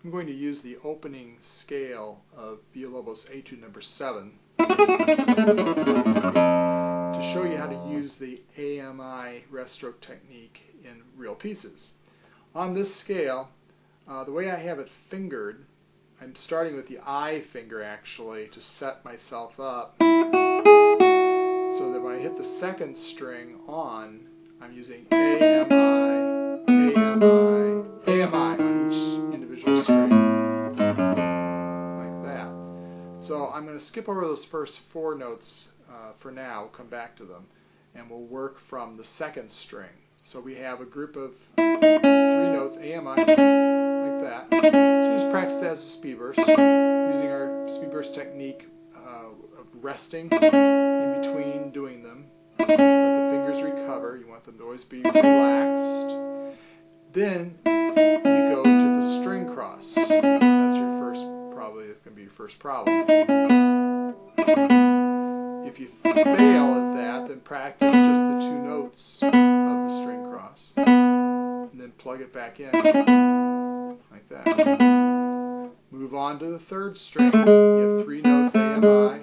I'm going to use the opening scale of Villalobos Etude number 7 to show you how to use the AMI rest stroke technique in real pieces. On this scale, the way I have it fingered, I'm starting with the I finger actually to set myself up so that when I hit the second string on, I'm using AMI, AMI, AMI on each individual string, like that. So I'm going to skip over those first 4 notes for now, we'll come back to them, and we'll work from the second string. So we have a group of 3 notes, AMI, like that. So just practice that as a speed burst, using our speed burst technique of resting in between doing them. Let the fingers recover. You want them to always be relaxed. Then you go to the string cross. That's your first, probably it's going to be your first problem. If you fail at that, then practice just the 2 notes of the string cross. And then plug it back in, like that. Move on to the 3rd string. You have 3 notes, AMI.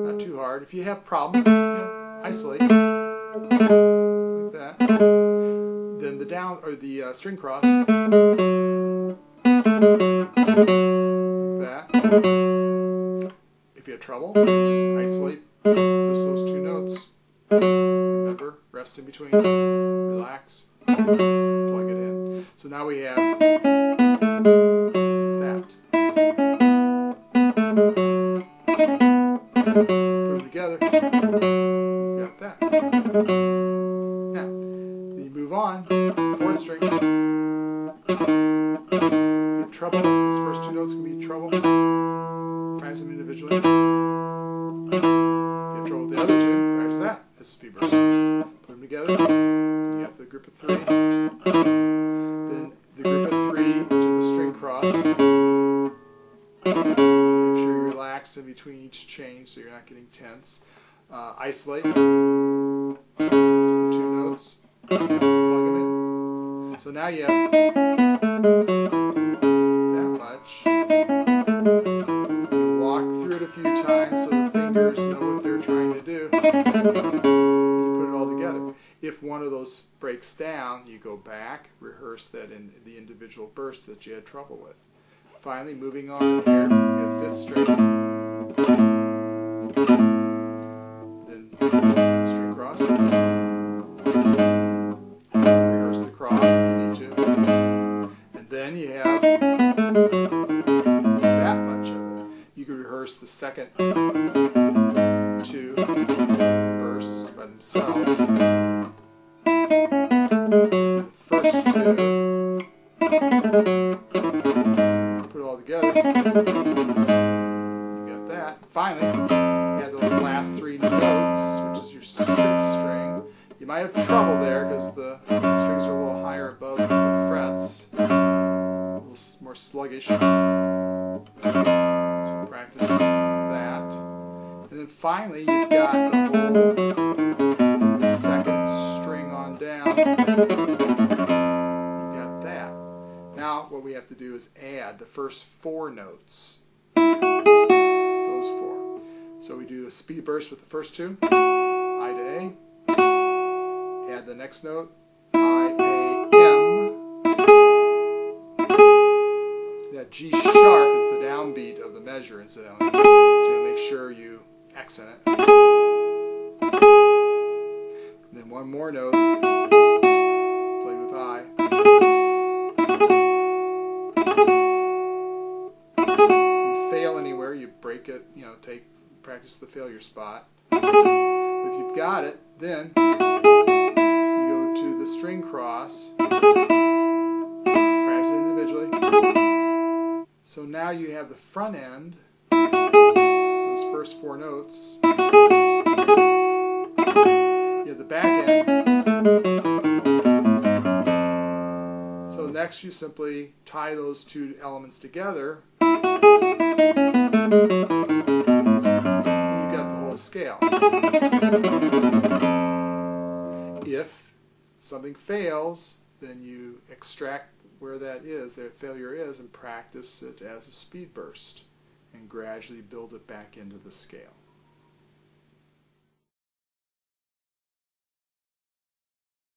Not too hard. If you have problem, isolate, like that. Then the down, or the string cross, like that. If you have trouble, isolate just those 2 notes. Remember, rest in between, relax, plug it in. So now we have that. Put them together, you got that. Now, then you move on, 4th string. If you have trouble, those first 2 notes can be trouble. Practice them individually. If you have trouble with the other 2, practice that as a speed burst. Put them together. You got the group of 3. Then the group of 3 to the string cross. Make sure you relax in between each chain so you're not getting tense. Isolate. Just the 2 notes. Plug them in. So now you have that much. Walk through it a few times so the fingers know what they're trying to do. You put it all together. If one of those breaks down, you go back, rehearse that in the individual burst that you had trouble with. Finally, moving on here, we have 5th string. Then string cross. Rehearse the cross if you need to. And then you have that much of it. You can rehearse the second 2 bursts by themselves. The first 2. Put it all together. You got that. Finally, you have the last 3 notes, which is your 6th string. You might have trouble there because the strings are a little higher above the frets, a little more sluggish. So practice that. And then finally, you've got the 2nd string on down. You got that. Now, what we have to do is add the first 4 notes. Those 4. So we do a speed burst with the first 2, I to A. Add the next note, I, A, M. That G sharp is the downbeat of the measure, incidentally. So you're going to make sure you accent it. And then one more note, played with I. If you fail anywhere, you break it, practice the failure spot. But if you've got it, then to the string cross, practice it individually. So now you have the front end, those first 4 notes. You have the back end. So next you simply tie those 2 elements together. And you've got the whole scale. If something fails, then you extract where that failure is, and practice it as a speed burst and gradually build it back into the scale.